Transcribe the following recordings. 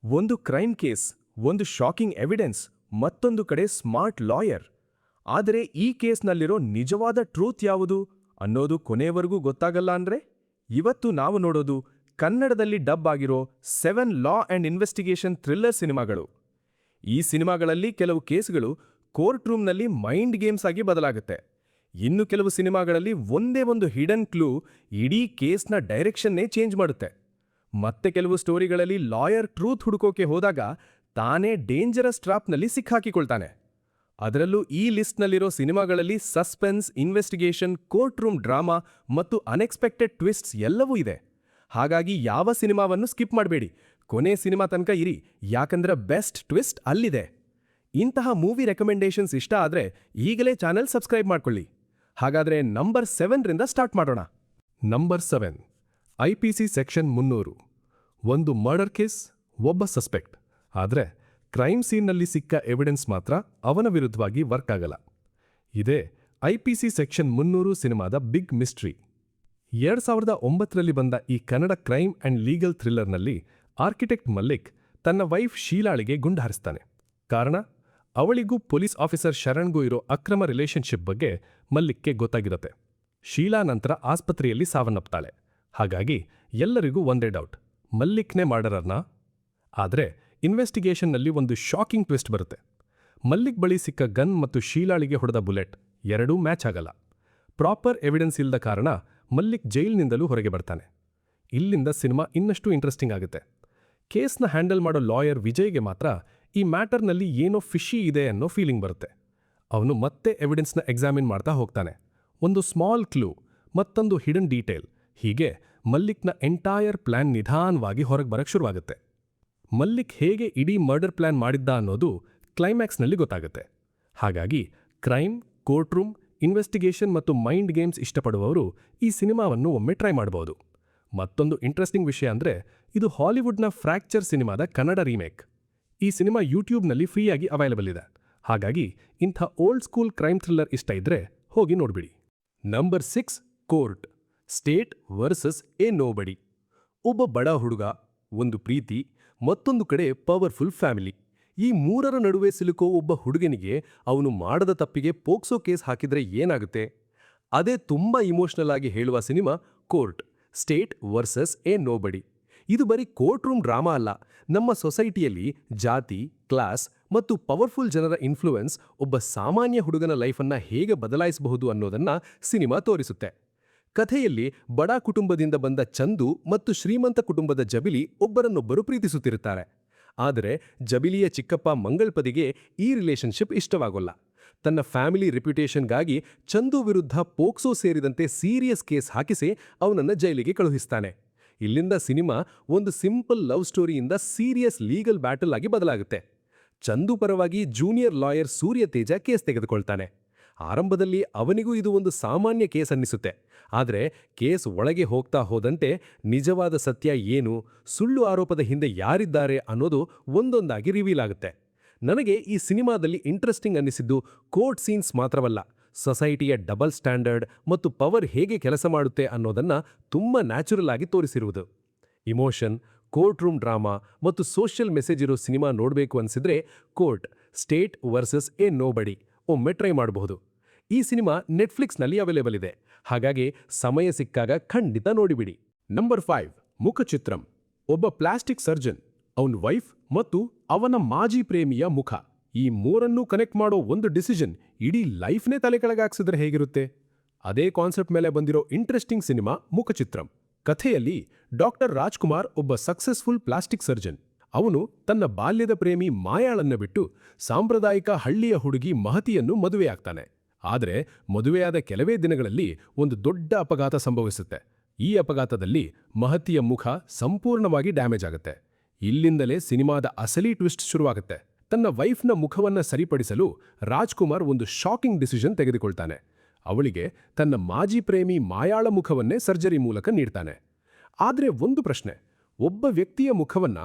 ಒಂದು crime case, ಒಂದು shocking evidence, ಮತ್ತೊಂದು ಕಡೆ ಸ್ಮಾರ್ಟ್ ಲಾಯರ್. ಆದರೆ ಈ ಕೇಸ್ನಲ್ಲಿರೋ ನಿಜವಾದ ಟ್ರೂತ್ ಯಾವುದು ಅನ್ನೋದು ಕೊನೆಯವರೆಗೂ ಗೊತ್ತಾಗಲ್ಲ ಅಂದ್ರೆ? ಇವತ್ತು ನಾವು ನೋಡೋದು ಕನ್ನಡದಲ್ಲಿ ಡಬ್ ಆಗಿರೋ 7 ಲಾ ಅಂಡ್ ಇನ್ವೆಸ್ಟಿಗೇಷನ್ ಥ್ರಿಲ್ಲರ್ ಸಿನಿಮಾಗಳು. ಈ ಸಿನಿಮಾಗಳಲ್ಲಿ ಕೆಲವು ಕೇಸ್ಗಳು ಕೋರ್ಟ್ ರೂಮ್ನಲ್ಲಿ ಮೈಂಡ್ ಗೇಮ್ಸ್ ಆಗಿ ಬದಲಾಗುತ್ತೆ. ಇನ್ನು ಕೆಲವು ಸಿನಿಮಾಗಳಲ್ಲಿ ಒಂದೇ ಒಂದು ಹಿಡನ್ ಕ್ಲೂ ಇಡೀ ಕೇಸ್ನ ಡೈರೆಕ್ಷನ್ನೇ ಚೇಂಜ್ ಮಾಡುತ್ತೆ. ಮತ್ತೆ ಕೆಲವು ಸ್ಟೋರಿಗಳಲ್ಲಿ ಲಾಯರ್ ಟ್ರೂತ್ ಹುಡುಕೋಕೆ ಹೋದಾಗ ತಾನೇ ಡೇಂಜರಸ್ ಟ್ರಾಪ್ನಲ್ಲಿ ಸಿಕ್ಕಾಕಿಕೊಳ್ತಾನೆ. ಅದರಲ್ಲೂ ಈ ಲಿಸ್ಟ್ನಲ್ಲಿರೋ ಸಿನಿಮಾಗಳಲ್ಲಿ suspense, investigation, court room drama ಮತ್ತು ಅನ್ಎಕ್ಸ್ಪೆಕ್ಟೆಡ್ ಟ್ವಿಸ್ಟ್ಸ್ ಎಲ್ಲವೂ ಇದೆ. ಹಾಗಾಗಿ ಯಾವ ಸಿನಿಮಾವನ್ನು ಸ್ಕಿಪ್ ಮಾಡಬೇಡಿ, ಕೊನೆ ಸಿನಿಮಾ ತನಕ ಇರಿ, ಯಾಕಂದ್ರೆ ಬೆಸ್ಟ್ ಟ್ವಿಸ್ಟ್ ಅಲ್ಲಿದೆ. ಇಂತಹ ಮೂವಿ ರೆಕಮೆಂಡೇಷನ್ಸ್ ಇಷ್ಟ ಆದ್ರೆ ಈಗಲೇ ಚಾನೆಲ್ ಸಬ್ಸ್ಕ್ರೈಬ್ ಮಾಡ್ಕೊಳ್ಳಿ. ಹಾಗಾದ್ರೆ ನಂಬರ್ 7ರಿಂದ ಸ್ಟಾರ್ಟ್ ಮಾಡೋಣ. Number 7, IPC section 300. ಒಂದು ಮರ್ಡರ್ ಕೇಸ್, ಒಬ್ಬ ಸಸ್ಪೆಕ್ಟ್. ಆದರೆ ಕ್ರೈಮ್ ಸೀನ್ನಲ್ಲಿ ಸಿಕ್ಕ ಎವಿಡೆನ್ಸ್ ಮಾತ್ರ ಅವನ ವಿರುದ್ಧವಾಗಿ ವರ್ಕ್ ಆಗಲ್ಲ. ಇದೇ IPC ಸೆಕ್ಷನ್ 300 ಸಿನಿಮಾದ ಬಿಗ್ ಮಿಸ್ಟ್ರಿ. 2009ರಲ್ಲಿ ಬಂದ ಈ ಕನ್ನಡ ಕ್ರೈಮ್ ಅಂಡ್ ಲೀಗಲ್ ಥ್ರಿಲ್ಲರ್ನಲ್ಲಿ ಆರ್ಕಿಟೆಕ್ಟ್ ಮಲ್ಲಿಕ್ ತನ್ನ ವೈಫ್ ಶೀಲಾಳಿಗೆ ಗುಂಡು ಹಾರಿಸ್ತಾನೆ. ಕಾರಣ, ಅವಳಿಗೂ ಪೊಲೀಸ್ ಆಫೀಸರ್ ಶರಣ್ಗೂ ಇರೋ ಅಕ್ರಮ ರಿಲೇಶನ್ಶಿಪ್ ಬಗ್ಗೆ ಮಲ್ಲಿಕ್ಗೆ ಗೊತ್ತಾಗಿರುತ್ತೆ. ಶೀಲಾ ನಂತರ ಆಸ್ಪತ್ರೆಯಲ್ಲಿ ಸಾವನ್ನಪ್ತಾಳೆ. ಹಾಗಾಗಿ ಎಲ್ಲರಿಗೂ ಒಂದೇ ಡೌಟ್, ಮಲ್ಲಿಕ್ನೇ ಮಾಡರರ್ನಾ? ಆದರೆ ಇನ್ವೆಸ್ಟಿಗೇಷನ್ನಲ್ಲಿ ಒಂದು ಶಾಕಿಂಗ್ ಟ್ವಿಸ್ಟ್ ಬರುತ್ತೆ. ಮಲ್ಲಿಕ್ ಬಳಿ ಸಿಕ್ಕ ಗನ್ ಮತ್ತು ಶೀಲಾಳಿಗೆ ಹೊಡೆದ ಬುಲೆಟ್ ಎರಡೂ ಮ್ಯಾಚ್ ಆಗಲ್ಲ. ಪ್ರಾಪರ್ ಎವಿಡೆನ್ಸ್ ಇಲ್ಲದ ಕಾರಣ ಮಲ್ಲಿಕ್ ಜೈಲ್ನಿಂದಲೂ ಹೊರಗೆ ಬರ್ತಾನೆ. ಇಲ್ಲಿಂದ ಸಿನಿಮಾ ಇನ್ನಷ್ಟು ಇಂಟ್ರೆಸ್ಟಿಂಗ್ ಆಗುತ್ತೆ. ಕೇಸ್ನ ಹ್ಯಾಂಡಲ್ ಮಾಡೋ ಲಾಯರ್ ವಿಜಯ್ಗೆ ಮಾತ್ರ ಈ ಮ್ಯಾಟರ್ನಲ್ಲಿ ಏನೋ ಫಿಶಿ ಇದೆ ಅನ್ನೋ ಫೀಲಿಂಗ್ ಬರುತ್ತೆ. ಅವನು ಮತ್ತೆ ಎವಿಡೆನ್ಸ್ನ ಎಕ್ಸಾಮಿನ್ ಮಾಡ್ತಾ ಹೋಗ್ತಾನೆ. ಒಂದು ಸ್ಮಾಲ್ ಕ್ಲೂ, ಮತ್ತೊಂದು ಹಿಡನ್ ಡೀಟೇಲ್, ಹೀಗೆ ಮಲ್ಲಿಕ್ನ ಎಂಟೈರ್ ಪ್ಲಾನ್ ನಿಧಾನವಾಗಿ ಹೊರಗೆ ಬರಕ್ಕೆ ಶುರುವಾಗುತ್ತೆ. ಮಲ್ಲಿಕ್ ಹೇಗೆ ಇಡೀ ಮರ್ಡರ್ ಪ್ಲಾನ್ ಮಾಡಿದ್ದ ಅನ್ನೋದು ಕ್ಲೈಮ್ಯಾಕ್ಸ್ನಲ್ಲಿ ಗೊತ್ತಾಗುತ್ತೆ. ಹಾಗಾಗಿ ಕ್ರೈಮ್, ಕೋರ್ಟ್ ರೂಮ್, ಇನ್ವೆಸ್ಟಿಗೇಷನ್ ಮತ್ತು ಮೈಂಡ್ ಗೇಮ್ಸ್ ಇಷ್ಟಪಡುವವರು ಈ ಸಿನಿಮಾವನ್ನು ಒಮ್ಮೆ ಟ್ರೈ ಮಾಡಬಹುದು. ಮತ್ತೊಂದು ಇಂಟ್ರೆಸ್ಟಿಂಗ್ ವಿಷಯ ಅಂದರೆ, ಇದು ಹಾಲಿವುಡ್ನ ಫ್ರ್ಯಾಕ್ಚರ್ ಸಿನಿಮಾದ ಕನ್ನಡ ರೀಮೇಕ್. ಈ ಸಿನಿಮಾ ಯೂಟ್ಯೂಬ್ನಲ್ಲಿ ಫ್ರೀಯಾಗಿ ಅವೈಲೇಬಲ್ ಇದೆ. ಹಾಗಾಗಿ ಇಂಥ ಓಲ್ಡ್ ಸ್ಕೂಲ್ ಕ್ರೈಮ್ ಥ್ರಿಲ್ಲರ್ ಇಷ್ಟ ಇದ್ರೆ ಹೋಗಿ ನೋಡ್ಬಿಡಿ. Number 6, court, state versus a nobody. ಒಬ್ಬ ಬಡ ಹುಡುಗ, ಒಂದು ಪ್ರೀತಿ, ಮತ್ತೊಂದು ಕಡೆ ಪವರ್ಫುಲ್ ಫ್ಯಾಮಿಲಿ. ಈ ಮೂರರ ನಡುವೆ ಸಿಲುಕೋ ಒಬ್ಬ ಹುಡುಗನಿಗೆ ಅವನು ಮಾಡದ ತಪ್ಪಿಗೆ ಪೋಕ್ಸೋ ಕೇಸ್ ಹಾಕಿದ್ರೆ ಏನಾಗುತ್ತೆ? ಅದೇ ತುಂಬಾ ಇಮೋಷನಲ್ ಆಗಿ ಹೇಳುವ cinema court, state versus a nobody. ಇದು ಬರೀ ಕೋರ್ಟ್ ರೂಮ್ ಡ್ರಾಮಾ ಅಲ್ಲ, ನಮ್ಮ ಸೊಸೈಟಿಯಲ್ಲಿ ಜಾತಿ, ಕ್ಲಾಸ್ ಮತ್ತು ಪವರ್ಫುಲ್ ಜನರ ಇನ್ಫ್ಲೂಯೆನ್ಸ್ ಒಬ್ಬ ಸಾಮಾನ್ಯ ಹುಡುಗನ ಲೈಫನ್ನ ಹೇಗೆ ಬದಲಾಯಿಸಬಹುದು ಅನ್ನೋದನ್ನ ಸಿನಿಮಾ ತೋರಿಸುತ್ತೆ. ಕಥೆಯಲ್ಲಿ ಬಡ ಕುಟುಂಬದಿಂದ ಬಂದ ಚಂದು ಮತ್ತು ಶ್ರೀಮಂತ ಕುಟುಂಬದ ಜಬಿಲಿ ಒಬ್ಬರನ್ನೊಬ್ಬರು ಪ್ರೀತಿಸುತ್ತಿರುತ್ತಾರೆ. ಆದರೆ ಜಬಿಲಿಯ ಚಿಕ್ಕಪ್ಪ ಮಂಗಳ್ಪದಿಗೆ ಈ ರಿಲೇಶನ್ಶಿಪ್ ಇಷ್ಟವಾಗೋಲ್ಲ. ತನ್ನ ಫ್ಯಾಮಿಲಿ ರೆಪ್ಯುಟೇಷನ್ಗಾಗಿ ಚಂದು ವಿರುದ್ಧ ಪೋಕ್ಸೋ ಸೇರಿದಂತೆ ಸೀರಿಯಸ್ ಕೇಸ್ ಹಾಕಿಸಿ ಅವನನ್ನ ಜೈಲಿಗೆ ಕಳುಹಿಸ್ತಾನೆ. ಇಲ್ಲಿಂದ ಸಿನಿಮಾ ಒಂದು ಸಿಂಪಲ್ ಲವ್ ಸ್ಟೋರಿಯಿಂದ ಸೀರಿಯಸ್ ಲೀಗಲ್ ಬ್ಯಾಟಲ್ ಆಗಿ ಬದಲಾಗುತ್ತೆ. ಚಂದು ಪರವಾಗಿ junior lawyer Surya Teja case ತೆಗೆದುಕೊಳ್ತಾನೆ. ಆರಂಭದಲ್ಲಿ ಅವನಿಗೂ ಇದು ಒಂದು ಸಾಮಾನ್ಯ ಕೇಸ್ ಅನ್ನಿಸುತ್ತೆ. ಆದರೆ ಕೇಸ್ ಒಳಗೆ ಹೋಗ್ತಾ ಹೋದಂತೆ ನಿಜವಾದ ಸತ್ಯ ಏನು, ಸುಳ್ಳು ಆರೋಪದ ಹಿಂದೆ ಯಾರಿದ್ದಾರೆ ಅನ್ನೋದು ಒಂದೊಂದಾಗಿ ರಿವೀಲ್ ಆಗುತ್ತೆ. ನನಗೆ ಈ ಸಿನಿಮಾದಲ್ಲಿ ಇಂಟ್ರೆಸ್ಟಿಂಗ್ ಅನ್ನಿಸಿದ್ದು ಕೋರ್ಟ್ ಸೀನ್ಸ್ ಮಾತ್ರವಲ್ಲ, ಸೊಸೈಟಿಯ ಡಬಲ್ ಸ್ಟ್ಯಾಂಡರ್ಡ್ ಮತ್ತು ಪವರ್ ಹೇಗೆ ಕೆಲಸ ಮಾಡುತ್ತೆ ಅನ್ನೋದನ್ನ ತುಂಬಾ ನ್ಯಾಚುರಲ್ ಆಗಿ ತೋರಿಸಿರುವುದು. ಇಮೋಷನ್, ಕೋರ್ಟ್ ರೂಮ್ ಡ್ರಾಮಾ ಮತ್ತು ಸೋಷಿಯಲ್ ಮೆಸೇಜ್ ಇರೋ ಸಿನಿಮಾ ನೋಡಬೇಕು ಅನ್ಸಿದ್ರೆ court, state versus a nobody ಒಮ್ಮೆ ಟ್ರೈ ಮಾಡಬಹುದು. ಈ ಸಿನಿಮಾ ನೆಟ್ಫ್ಲಿಕ್ಸ್ನಲ್ಲಿ ಅವೈಲೇಬಲ್ ಇದೆ. ಹಾಗಾಗಿ ಸಮಯ ಸಿಕ್ಕಾಗ ಖಂಡಿತ ನೋಡಿಬಿಡಿ. ನಂಬರ್ 5, ಮುಖಚಿತ್ರಂ. ಒಬ್ಬ ಪ್ಲಾಸ್ಟಿಕ್ ಸರ್ಜನ್, ಅವನ ವೈಫ್ ಮತ್ತು ಅವನ ಮಾಜಿ ಪ್ರೇಮಿಯ ಮುಖ, ಈ ಮೂರನ್ನೂ ಕನೆಕ್ಟ್ ಮಾಡೋ ಒಂದು ಡಿಸಿಷನ್ ಇಡೀ ಲೈಫ್ನೇ ತಲೆ ಕೆಳಗಾಕ್ಸಿದ್ರೆ ಹೇಗಿರುತ್ತೆ? ಅದೇ ಕಾನ್ಸೆಪ್ಟ್ ಮೇಲೆ ಬಂದಿರೋ ಇಂಟ್ರೆಸ್ಟಿಂಗ್ ಸಿನಿಮಾ ಮುಖಚಿತ್ರಂ. ಕಥೆಯಲ್ಲಿ ಡಾಕ್ಟರ್ ರಾಜ್ಕುಮಾರ್ ಒಬ್ಬ ಸಕ್ಸಸ್ಫುಲ್ ಪ್ಲಾಸ್ಟಿಕ್ ಸರ್ಜನ್. ಅವನು ತನ್ನ ಬಾಲ್ಯದ ಪ್ರೇಮಿ ಮಾಯಾಳನ್ನ ಬಿಟ್ಟು ಸಾಂಪ್ರದಾಯಿಕ ಹಳ್ಳಿಯ ಹುಡುಗಿ ಮಹತಿಯನ್ನು ಮದುವೆಯಾಗ್ತಾನೆ. ಆದರೆ ಮದುವೆಯಾದ ಕೆಲವೇ ದಿನಗಳಲ್ಲಿ ಒಂದು ದೊಡ್ಡ ಅಪಘಾತ ಸಂಭವಿಸುತ್ತೆ. ಈ ಅಪಘಾತದಲ್ಲಿ ಮಹತಿಯ ಮುಖ ಸಂಪೂರ್ಣವಾಗಿ ಡ್ಯಾಮೇಜ್ ಆಗುತ್ತೆ. ಇಲ್ಲಿಂದಲೇ ಸಿನಿಮಾದ ಅಸಲಿ ಟ್ವಿಸ್ಟ್ ಶುರುವಾಗುತ್ತೆ. ತನ್ನ ವೈಫ್ನ ಮುಖವನ್ನ ಸರಿಪಡಿಸಲು ರಾಜ್ಕುಮಾರ್ ಒಂದು ಶಾಕಿಂಗ್ ಡಿಸಿಷನ್ ತೆಗೆದುಕೊಳ್ತಾನೆ. ಅವಳಿಗೆ ತನ್ನ ಮಾಜಿ ಪ್ರೇಮಿ ಮಾಯಾಳ ಮುಖವನ್ನೇ ಸರ್ಜರಿ ಮೂಲಕ ನೀಡ್ತಾನೆ. ಆದರೆ ಒಂದು ಪ್ರಶ್ನೆ, ಒಬ್ಬ ವ್ಯಕ್ತಿಯ ಮುಖವನ್ನ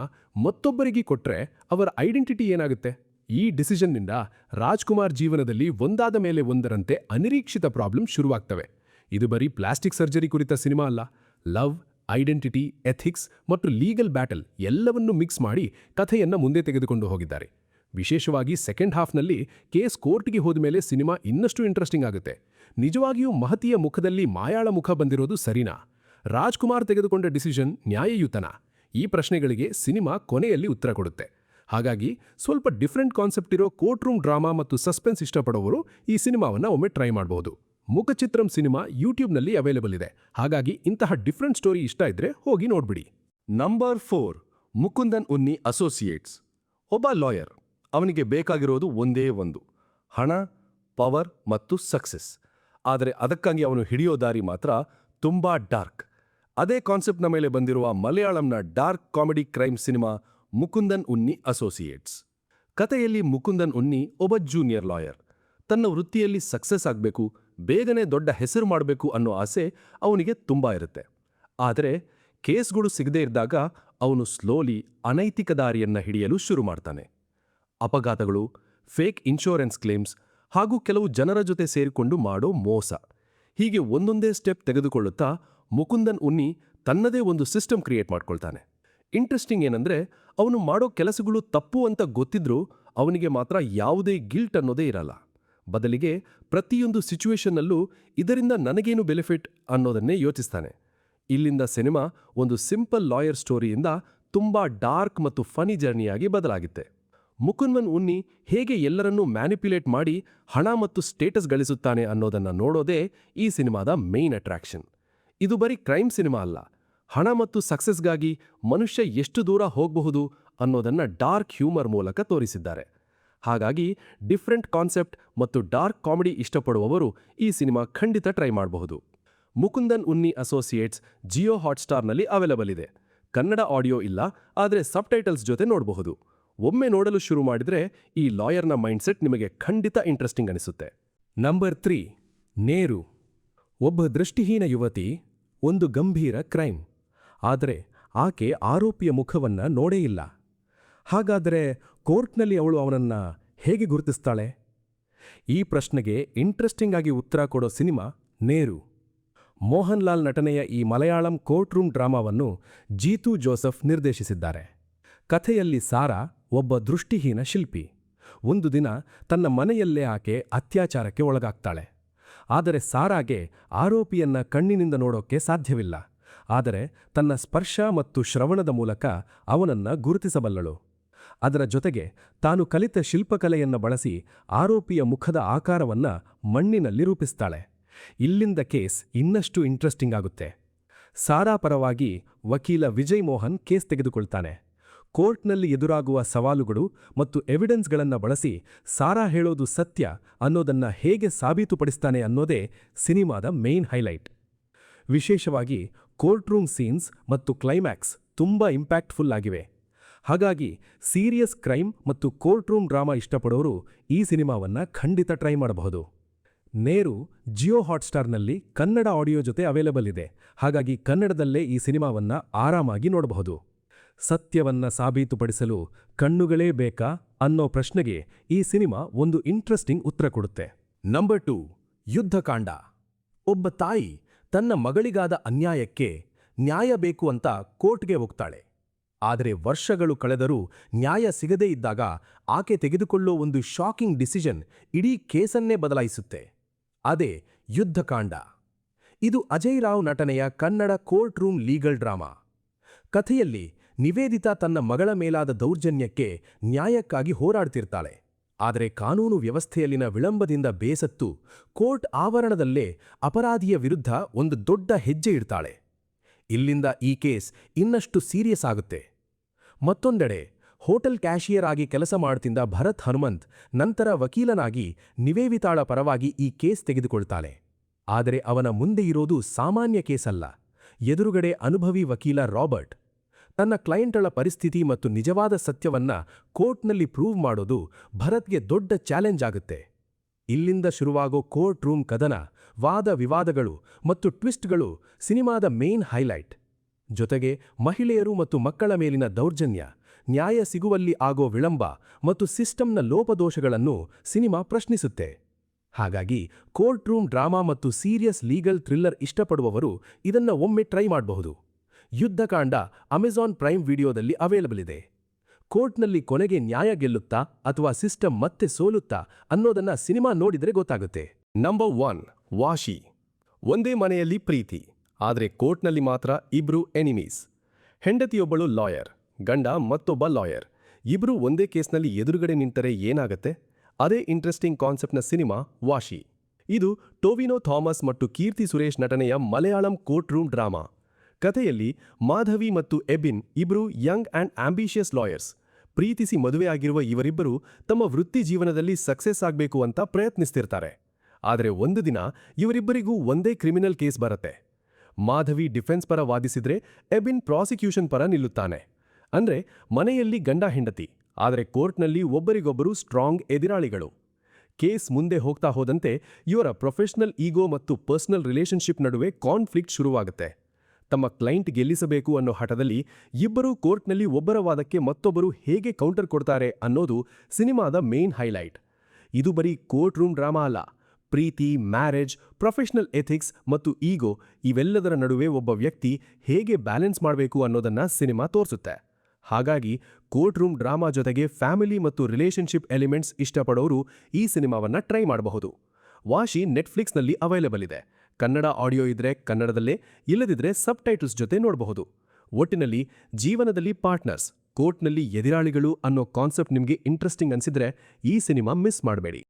ಮತ್ತೊಬ್ಬರಿಗೆ ಕೊಟ್ರೆ ಅವರ ಐಡೆಂಟಿಟಿ ಏನಾಗುತ್ತೆ? ಈ ಡಿಸಿಷನ್ನಿಂದ ರಾಜ್ಕುಮಾರ್ ಜೀವನದಲ್ಲಿ ಒಂದಾದ ಮೇಲೆ ಒಂದರಂತೆ ಅನಿರೀಕ್ಷಿತ ಪ್ರಾಬ್ಲಮ್ ಶುರುವಾಗ್ತವೆ. ಇದು ಬರೀ ಪ್ಲಾಸ್ಟಿಕ್ ಸರ್ಜರಿ ಕುರಿತ ಸಿನಿಮಾ ಅಲ್ಲ, ಲವ್, ಐಡೆಂಟಿಟಿ, ಎಥಿಕ್ಸ್ ಮತ್ತು ಲೀಗಲ್ ಬ್ಯಾಟಲ್ ಎಲ್ಲವನ್ನೂ ಮಿಕ್ಸ್ ಮಾಡಿ ಕಥೆಯನ್ನ ಮುಂದೆ ತೆಗೆದುಕೊಂಡು ಹೋಗಿದ್ದಾರೆ. ವಿಶೇಷವಾಗಿ ಸೆಕೆಂಡ್ ಹಾಫ್ನಲ್ಲಿ ಕೇಸ್ ಕೋರ್ಟ್ಗೆ ಹೋದ್ಮೇಲೆ ಸಿನಿಮಾ ಇನ್ನಷ್ಟು ಇಂಟ್ರೆಸ್ಟಿಂಗ್ ಆಗುತ್ತೆ. ನಿಜವಾಗಿಯೂ ಮಹತಿಯ ಮುಖದಲ್ಲಿ ಮಾಯಾಳ ಮುಖ ಬಂದಿರೋದು ಸರಿನಾ? ರಾಜ್ಕುಮಾರ್ ತೆಗೆದುಕೊಂಡ ಡಿಸಿಷನ್ ನ್ಯಾಯಯುತನಾ? ಈ ಪ್ರಶ್ನೆಗಳಿಗೆ ಸಿನಿಮಾ ಕೊನೆಯಲ್ಲಿ ಉತ್ತರ ಕೊಡುತ್ತೆ. ಹಾಗಾಗಿ ಸ್ವಲ್ಪ ಡಿಫ್ರೆಂಟ್ ಕಾನ್ಸೆಪ್ಟ್ ಇರೋ ಕೋರ್ಟ್ ರೂಮ್ ಡ್ರಾಮಾ ಮತ್ತು ಸಸ್ಪೆನ್ಸ್ ಇಷ್ಟಪಡೋರು ಈ ಸಿನಿಮಾವನ್ನ ಒಮ್ಮೆ ಟ್ರೈ ಮಾಡಬಹುದು. ಮುಖಚಿತ್ರಂ ಸಿನಿಮಾ ಯೂಟ್ಯೂಬ್ನಲ್ಲಿ ಅವೈಲೇಬಲ್ ಇದೆ. ಹಾಗಾಗಿ ಇಂತಹ ಡಿಫ್ರೆಂಟ್ ಸ್ಟೋರಿ ಇಷ್ಟ ಇದ್ರೆ ಹೋಗಿ ನೋಡ್ಬಿಡಿ. Number 4, Mukundan Unni associates. ಒಬ್ಬ ಲಾಯರ್. ಅವನಿಗೆ ಬೇಕಾಗಿರೋದು ಒಂದೇ ಒಂದು: ಹಣ, ಪವರ್ ಮತ್ತು ಸಕ್ಸೆಸ್. ಆದರೆ ಅದಕ್ಕಾಗಿ ಅವನು ಹಿಡಿಯೋ ದಾರಿ ಮಾತ್ರ ತುಂಬಾ ಡಾರ್ಕ್. ಅದೇ ಕಾನ್ಸೆಪ್ಟ್ನ ಮೇಲೆ ಬಂದಿರುವ ಮಲಯಾಳಂನ dark comedy crime cinema Mukundan Unni Associates. ಕಥೆಯಲ್ಲಿ ಮುಕುಂದನ್ ಉನ್ನಿ ಒಬ್ಬ ಜೂನಿಯರ್ ಲಾಯರ್. ತನ್ನ ವೃತ್ತಿಯಲ್ಲಿ ಸಕ್ಸಸ್ ಆಗಬೇಕು, ಬೇಗನೆ ದೊಡ್ಡ ಹೆಸರು ಮಾಡಬೇಕು ಅನ್ನೋ ಆಸೆ ಅವನಿಗೆ ತುಂಬಾ ಇರುತ್ತೆ. ಆದರೆ ಕೇಸ್ಗಳು ಸಿಗದೇ ಇದ್ದಾಗ ಅವನು ಸ್ಲೋಲಿ ಅನೈತಿಕ ದಾರಿಯನ್ನ ಹಿಡಿಯಲು ಶುರು ಮಾಡ್ತಾನೆ. ಅಪಘಾತಗಳು, ಫೇಕ್ ಇನ್ಶೂರೆನ್ಸ್ ಕ್ಲೇಮ್ಸ್ ಹಾಗೂ ಕೆಲವು ಜನರ ಜೊತೆ ಸೇರಿಕೊಂಡು ಮಾಡೋ ಮೋಸ, ಹೀಗೆ ಒಂದೊಂದೇ ಸ್ಟೆಪ್ ತೆಗೆದುಕೊಳ್ಳುತ್ತಾ ಮುಕುಂದನ್ ಉನ್ನಿ ತನ್ನದೇ ಒಂದು ಸಿಸ್ಟಮ್ ಕ್ರಿಯೇಟ್ ಮಾಡ್ಕೊಳ್ತಾನೆ. ಇಂಟ್ರೆಸ್ಟಿಂಗ್ ಏನಂದ್ರೆ, ಅವನು ಮಾಡೋ ಕೆಲಸಗಳು ತಪ್ಪು ಅಂತ ಗೊತ್ತಿದ್ರೂ ಅವನಿಗೆ ಮಾತ್ರ ಯಾವುದೇ ಗಿಲ್ಟ್ ಅನ್ನೋದೇ ಇರಲ್ಲ. ಬದಲಿಗೆ ಪ್ರತಿಯೊಂದು ಸಿಚುವೇಶನ್ನಲ್ಲೂ ಇದರಿಂದ ನನಗೇನು ಬೆನಿಫಿಟ್ ಅನ್ನೋದನ್ನೇ ಯೋಚಿಸ್ತಾನೆ. ಇಲ್ಲಿಂದ ಸಿನಿಮಾ ಒಂದು ಸಿಂಪಲ್ ಲಾಯರ್ ಸ್ಟೋರಿಯಿಂದ ತುಂಬಾ ಡಾರ್ಕ್ ಮತ್ತು ಫನಿ ಜರ್ನಿಯಾಗಿ ಬದಲಾಗುತ್ತೆ. ಮುಕುಂದನ್ ಉನ್ನಿ ಹೇಗೆ ಎಲ್ಲರನ್ನೂ ಮ್ಯಾನಿಪ್ಯುಲೇಟ್ ಮಾಡಿ ಹಣ ಮತ್ತು ಸ್ಟೇಟಸ್ ಗಳಿಸುತ್ತಾನೆ ಅನ್ನೋದನ್ನ ನೋಡೋದೇ ಈ ಸಿನಿಮಾದ ಮೇನ್ ಅಟ್ರಾಕ್ಷನ್. ಇದು ಬರೀ ಕ್ರೈಮ್ ಸಿನಿಮಾ ಅಲ್ಲ, ಹಣ ಮತ್ತು ಸಕ್ಸಸ್ಗಾಗಿ ಮನುಷ್ಯ ಎಷ್ಟು ದೂರ ಹೋಗಬಹುದು ಅನ್ನೋದನ್ನ ಡಾರ್ಕ್ ಹ್ಯೂಮರ್ ಮೂಲಕ ತೋರಿಸಿದ್ದಾರೆ. ಹಾಗಾಗಿ ಡಿಫ್ರೆಂಟ್ ಕಾನ್ಸೆಪ್ಟ್ ಮತ್ತು ಡಾರ್ಕ್ ಕಾಮಿಡಿ ಇಷ್ಟಪಡುವವರು ಈ ಸಿನಿಮಾ ಖಂಡಿತ ಟ್ರೈ ಮಾಡಬಹುದು. ಮುಕುಂದನ್ ಉನ್ನಿ ಅಸೋಸಿಯೇಟ್ಸ್ ಜಿಯೋ ಹಾಟ್ಸ್ಟಾರ್ನಲ್ಲಿ ಅವೈಲೇಬಲ್ ಇದೆ. ಕನ್ನಡ ಆಡಿಯೋ ಇಲ್ಲ, ಆದರೆ ಸಬ್ಟೈಟಲ್ಸ್ ಜೊತೆ ನೋಡಬಹುದು. ಒಮ್ಮೆ ನೋಡಲು ಶುರು ಮಾಡಿದ್ರೆ ಈ ಲಾಯರ್ನ ಮೈಂಡ್ಸೆಟ್ ನಿಮಗೆ ಖಂಡಿತ ಇಂಟ್ರೆಸ್ಟಿಂಗ್ ಅನಿಸುತ್ತೆ. ನಂಬರ್ 3, ನೇರು. ಒಬ್ಬ ದೃಷ್ಟಿಹೀನ ಯುವತಿ, ಒಂದು ಗಂಭೀರ ಕ್ರೈಮ್. ಆದರೆ ಆಕೆ ಆರೋಪಿಯ ಮುಖವನ್ನ ನೋಡೇ ಇಲ್ಲ. ಹಾಗಾದರೆ ಕೋರ್ಟ್ನಲ್ಲಿ ಅವಳು ಅವನನ್ನ ಹೇಗೆ ಗುರುತಿಸ್ತಾಳೆ? ಈ ಪ್ರಶ್ನೆಗೆ ಇಂಟ್ರೆಸ್ಟಿಂಗ್ ಆಗಿ ಉತ್ತರ ಕೊಡೋ ಸಿನಿಮಾ ನೇರು. ಮೋಹನ್ ಲಾಲ್ ನಟನೆಯ ಈ ಮಲಯಾಳಂ ಕೋರ್ಟ್ ರೂಮ್ ಡ್ರಾಮಾವನ್ನು ಜೀತು ಜೋಸೆಫ್ ನಿರ್ದೇಶಿಸಿದ್ದಾರೆ. ಕಥೆಯಲ್ಲಿ ಸಾರಾ ಒಬ್ಬ ದೃಷ್ಟಿಹೀನ ಶಿಲ್ಪಿ. ಒಂದು ದಿನ ತನ್ನ ಮನೆಯಲ್ಲೇ ಆಕೆ ಅತ್ಯಾಚಾರಕ್ಕೆ ಒಳಗಾಗ್ತಾಳೆ. ಆದರೆ ಸಾರಾಗೆ ಆರೋಪಿಯನ್ನ ಕಣ್ಣಿನಿಂದ ನೋಡೋಕ್ಕೆ ಸಾಧ್ಯವಿಲ್ಲ. ಆದರೆ ತನ್ನ ಸ್ಪರ್ಶ ಮತ್ತು ಶ್ರವಣದ ಮೂಲಕ ಅವನನ್ನ ಗುರುತಿಸಬಲ್ಲಳು. ಅದರ ಜೊತೆಗೆ ತಾನು ಕಲಿತ ಶಿಲ್ಪಕಲೆಯನ್ನ ಬಳಸಿ ಆರೋಪಿಯ ಮುಖದ ಆಕಾರವನ್ನ ಮಣ್ಣಿನಲ್ಲಿ ರೂಪಿಸ್ತಾಳೆ. ಇಲ್ಲಿಂದ ಕೇಸ್ ಇನ್ನಷ್ಟು ಇಂಟ್ರೆಸ್ಟಿಂಗ್ ಆಗುತ್ತೆ. ಸಾರಾ ಪರವಾಗಿ ವಕೀಲ ವಿಜಯ್ ಮೋಹನ್ ಕೇಸ್ ತೆಗೆದುಕೊಳ್ತಾನೆ. ಕೋರ್ಟ್ನಲ್ಲಿ ಎದುರಾಗುವ ಸವಾಲುಗಳು ಮತ್ತು ಎವಿಡೆನ್ಸ್ಗಳನ್ನು ಬಳಸಿ ಸಾರಾ ಹೇಳೋದು ಸತ್ಯ ಅನ್ನೋದನ್ನ ಹೇಗೆ ಸಾಬೀತುಪಡಿಸ್ತಾನೆ ಅನ್ನೋದೇ ಸಿನಿಮಾದ ಮೇನ್ ಹೈಲೈಟ್. ವಿಶೇಷವಾಗಿ ಕೋರ್ಟ್ ರೂಮ್ ಸೀನ್ಸ್ ಮತ್ತು ಕ್ಲೈಮ್ಯಾಕ್ಸ್ ತುಂಬಾ ಇಂಪ್ಯಾಕ್ಟ್ಫುಲ್ ಆಗಿವೆ. ಹಾಗಾಗಿ ಸೀರಿಯಸ್ ಕ್ರೈಮ್ ಮತ್ತು ಕೋರ್ಟ್ ರೂಮ್ ಡ್ರಾಮಾ ಇಷ್ಟಪಡೋರು ಈ ಸಿನಿಮಾವನ್ನ ಖಂಡಿತ ಟ್ರೈ ಮಾಡಬಹುದು. ನೇರು ಜಿಯೋ ಹಾಟ್ಸ್ಟಾರ್ನಲ್ಲಿ ಕನ್ನಡ ಆಡಿಯೋ ಜೊತೆ ಅವೈಲೇಬಲ್ ಇದೆ. ಹಾಗಾಗಿ ಕನ್ನಡದಲ್ಲೇ ಈ ಸಿನಿಮಾವನ್ನ ಆರಾಮಾಗಿ ನೋಡಬಹುದು. ಸತ್ಯವನ್ನ ಸಾಬೀತುಪಡಿಸಲು ಕಣ್ಣುಗಳೇ ಬೇಕಾ ಅನ್ನೋ ಪ್ರಶ್ನೆಗೆ ಈ ಸಿನಿಮಾ ಒಂದು ಇಂಟ್ರೆಸ್ಟಿಂಗ್ ಉತ್ತರ ಕೊಡುತ್ತೆ. ನಂಬರ್ 2, ಯುದ್ಧಕಾಂಡ. ಒಬ್ಬ ತಾಯಿ ತನ್ನ ಮಗಳಿಗಾದ ಅನ್ಯಾಯಕ್ಕೆ ನ್ಯಾಯ ಬೇಕು ಅಂತ ಕೋರ್ಟ್ಗೆ ಹೋಗ್ತಾಳೆ. ಆದರೆ ವರ್ಷಗಳು ಕಳೆದರೂ ನ್ಯಾಯ ಸಿಗದೇ ಇದ್ದಾಗ ಆಕೆ ತೆಗೆದುಕೊಳ್ಳೋ ಒಂದು ಶಾಕಿಂಗ್ ಡಿಸಿಷನ್ ಇಡೀ ಕೇಸನ್ನೇ ಬದಲಾಯಿಸುತ್ತೆ. ಅದೇ ಯುದ್ಧಕಾಂಡ. ಇದು ಅಜಯ್ ರಾವ್ ನಟನೆಯ Kannada court room legal drama. ಕಥೆಯಲ್ಲಿ ನಿವೇದಿತಾ ತನ್ನ ಮಗಳ ಮೇಲಾದ ದೌರ್ಜನ್ಯಕ್ಕೆ ನ್ಯಾಯಕ್ಕಾಗಿ ಹೋರಾಡ್ತಿರ್ತಾಳೆ. ಆದರೆ ಕಾನೂನು ವ್ಯವಸ್ಥೆಯಲ್ಲಿನ ವಿಳಂಬದಿಂದ ಬೇಸತ್ತು ಕೋರ್ಟ್ ಆವರಣದಲ್ಲೇ ಅಪರಾಧಿಯ ವಿರುದ್ಧ ಒಂದು ದೊಡ್ಡ ಹೆಜ್ಜೆ ಇಡ್ತಾಳೆ. ಇಲ್ಲಿಂದ ಈ ಕೇಸ್ ಇನ್ನಷ್ಟು ಸೀರಿಯಸ್ ಆಗುತ್ತೆ. ಮತ್ತೊಂದೆಡೆ ಹೋಟೆಲ್ ಕ್ಯಾಶಿಯರ್ ಆಗಿ ಕೆಲಸ ಮಾಡ್ತಿದ್ದ ಭರತ್ ಹನುಮಂತ್ ನಂತರ ವಕೀಲನಾಗಿ ನಿವೇದಿತಾಳ ಪರವಾಗಿ ಈ ಕೇಸ್ ತೆಗೆದುಕೊಳ್ತಾಳೆ. ಆದರೆ ಅವನ ಮುಂದೆ ಇರೋದು ಸಾಮಾನ್ಯ ಕೇಸಲ್ಲ. ಎದುರುಗಡೆ ಅನುಭವಿ ವಕೀಲ ರಾಬರ್ಟ್. ತನ್ನ ಕ್ಲೈಂಟ್ಗಳ ಪರಿಸ್ಥಿತಿ ಮತ್ತು ನಿಜವಾದ ಸತ್ಯವನ್ನ ಕೋರ್ಟ್ನಲ್ಲಿ ಪ್ರೂವ್ ಮಾಡೋದು ಭರತ್ಗೆ ದೊಡ್ಡ ಚಾಲೆಂಜ್ ಆಗುತ್ತೆ. ಇಲ್ಲಿಂದ ಶುರುವಾಗೋ ಕೋರ್ಟ್ ರೂಮ್ ಕದನ, ವಾದ ವಿವಾದಗಳು ಮತ್ತು ಟ್ವಿಸ್ಟ್ಗಳು ಸಿನಿಮಾದ ಮೇನ್ ಹೈಲೈಟ್. ಜೊತೆಗೆ ಮಹಿಳೆಯರು ಮತ್ತು ಮಕ್ಕಳ ಮೇಲಿನ ದೌರ್ಜನ್ಯ, ನ್ಯಾಯ ಸಿಗುವಲ್ಲಿ ಆಗೋ ವಿಳಂಬ ಮತ್ತು ಸಿಸ್ಟಮ್ನ ಲೋಪದೋಷಗಳನ್ನು ಸಿನಿಮಾ ಪ್ರಶ್ನಿಸುತ್ತೆ. ಹಾಗಾಗಿ ಕೋರ್ಟ್ ರೂಮ್ ಡ್ರಾಮಾ ಮತ್ತು ಸೀರಿಯಸ್ ಲೀಗಲ್ ಥ್ರಿಲ್ಲರ್ ಇಷ್ಟಪಡುವವರು ಇದನ್ನ ಒಮ್ಮೆ ಟ್ರೈ ಮಾಡಬಹುದು. ಯುದ್ಧಕಾಂಡ ಅಮೆಜಾನ್ ಪ್ರೈಮ್ ವಿಡಿಯೋದಲ್ಲಿ ಅವೈಲಬಲ್ ಇದೆ. ಕೋರ್ಟ್ನಲ್ಲಿ ಕೊನೆಗೆ ನ್ಯಾಯ ಗೆಲ್ಲುತ್ತಾ ಅಥವಾ ಸಿಸ್ಟಮ್ ಮತ್ತೆ ಸೋಲುತ್ತಾ ಅನ್ನೋದನ್ನ ಸಿನಿಮಾ ನೋಡಿದ್ರೆ ಗೊತ್ತಾಗುತ್ತೆ. ನಂಬರ್ 1 ವಾಶಿ. ಒಂದೇ ಮನೆಯಲ್ಲಿ ಪ್ರೀತಿ, ಆದರೆ ಕೋರ್ಟ್ನಲ್ಲಿ ಮಾತ್ರ ಇಬ್ರು ಎನಿಮೀಸ್. ಹೆಂಡತಿಯೊಬ್ಬಳು ಲಾಯರ್, ಗಂಡ ಮತ್ತೊಬ್ಬ ಲಾಯರ್. ಇಬ್ರು ಒಂದೇ ಕೇಸ್ನಲ್ಲಿ ಎದುರುಗಡೆ ನಿಂತರೆ ಏನಾಗತ್ತೆ? ಅದೇ ಇಂಟ್ರೆಸ್ಟಿಂಗ್ ಕಾನ್ಸೆಪ್ಟ್ನ ಸಿನಿಮಾ ವಾಶಿ. ಇದು ಟೊವಿನೋ ಥಾಮಸ್ ಮತ್ತು ಕೀರ್ತಿ ಸುರೇಶ್ ನಟನೆಯ ಮಲಯಾಳಂ ಕೋರ್ಟ್ ರೂಮ್ ಡ್ರಾಮಾ. ಕಥೆಯಲ್ಲಿ ಮಾಧವಿ ಮತ್ತು ಎಬಿನ್ ಇಬ್ರು ಯಂಗ್ ಆ್ಯಂಡ್ ಆಂಬಿಷಿಯಸ್ ಲಾಯರ್ಸ್. ಪ್ರೀತಿಸಿ ಮದುವೆಯಾಗಿರುವ ಇವರಿಬ್ಬರು ತಮ್ಮ ವೃತ್ತಿ ಜೀವನದಲ್ಲಿ ಸಕ್ಸಸ್ ಆಗಬೇಕು ಅಂತ ಪ್ರಯತ್ನಿಸ್ತಿರ್ತಾರೆ. ಆದರೆ ಒಂದು ದಿನ ಇವರಿಬ್ಬರಿಗೂ ಒಂದೇ ಕ್ರಿಮಿನಲ್ ಕೇಸ್ ಬರುತ್ತೆ. ಮಾಧವಿ ಡಿಫೆನ್ಸ್ ಪರ ವಾದಿಸಿದ್ರೆ ಎಬಿನ್ ಪ್ರಾಸಿಕ್ಯೂಷನ್ ಪರ ನಿಲ್ಲುತ್ತಾನೆ. ಅಂದ್ರೆ ಮನೆಯಲ್ಲಿ ಗಂಡ ಹೆಂಡತಿ, ಆದರೆ ಕೋರ್ಟ್ನಲ್ಲಿ ಒಬ್ಬರಿಗೊಬ್ಬರು ಸ್ಟ್ರಾಂಗ್ ಎದುರಾಳಿಗಳು. ಕೇಸ್ ಮುಂದೆ ಹೋಗ್ತಾ ಹೋದಂತೆ ಇವರ ಪ್ರೊಫೆಷನಲ್ ಈಗೋ ಮತ್ತು ಪರ್ಸನಲ್ ರಿಲೇಶನ್ಶಿಪ್ ನಡುವೆ ಕಾನ್ಫ್ಲಿಕ್ಟ್ ಶುರುವಾಗುತ್ತೆ. ತಮ್ಮ ಕ್ಲೈಂಟ್ ಗೆಲ್ಲಿಸಬೇಕು ಅನ್ನೋ ಹಠದಲ್ಲಿ ಇಬ್ಬರೂ ಕೋರ್ಟ್ನಲ್ಲಿ ಒಬ್ಬರ ವಾದಕ್ಕೆ ಮತ್ತೊಬ್ಬರು ಹೇಗೆ ಕೌಂಟರ್ ಕೊಡ್ತಾರೆ ಅನ್ನೋದು ಸಿನಿಮಾದ ಮೇನ್ ಹೈಲೈಟ್. ಇದು ಬರೀ ಕೋರ್ಟ್ ರೂಮ್ ಡ್ರಾಮಾ ಅಲ್ಲ, ಪ್ರೀತಿ, ಮ್ಯಾರೇಜ್, ಪ್ರೊಫೆಷನಲ್ ಎಥಿಕ್ಸ್ ಮತ್ತು ಈಗೋ ಇವೆಲ್ಲದರ ನಡುವೆ ಒಬ್ಬ ವ್ಯಕ್ತಿ ಹೇಗೆ ಬ್ಯಾಲೆನ್ಸ್ ಮಾಡಬೇಕು ಅನ್ನೋದನ್ನ ಸಿನಿಮಾ ತೋರಿಸುತ್ತೆ. ಹಾಗಾಗಿ ಕೋರ್ಟ್ ರೂಮ್ ಡ್ರಾಮಾ ಜೊತೆಗೆ ಫ್ಯಾಮಿಲಿ ಮತ್ತು ರಿಲೇಶನ್ಶಿಪ್ ಎಲಿಮೆಂಟ್ಸ್ ಇಷ್ಟಪಡೋರು ಈ ಸಿನಿಮಾವನ್ನ ಟ್ರೈ ಮಾಡಬಹುದು. ವಾಶಿ ನೆಟ್ಫ್ಲಿಕ್ಸ್ನಲ್ಲಿ ಅವೈಲೇಬಲ್ ಇದೆ. ಕನ್ನಡ ಆಡಿಯೋ ಇದ್ರೆ ಕನ್ನಡದಲ್ಲೇ, ಇಲ್ಲದಿದ್ರೆ ಸಬ್ ಟೈಟಲ್ಸ್ ಜೊತೆ ನೋಡಬಹುದು. ಒಟ್ಟಿನಲ್ಲಿ ಜೀವನದಲ್ಲಿ ಪಾರ್ಟ್ನರ್ಸ್, ಕೋರ್ಟ್ನಲ್ಲಿ ಎದುರಾಳಿಗಳು ಅನ್ನೋ ಕಾನ್ಸೆಪ್ಟ್ ನಿಮಗೆ ಇಂಟ್ರೆಸ್ಟಿಂಗ್ ಅನ್ಸಿದ್ರೆ ಈ ಸಿನಿಮಾ ಮಿಸ್ ಮಾಡಬೇಡಿ.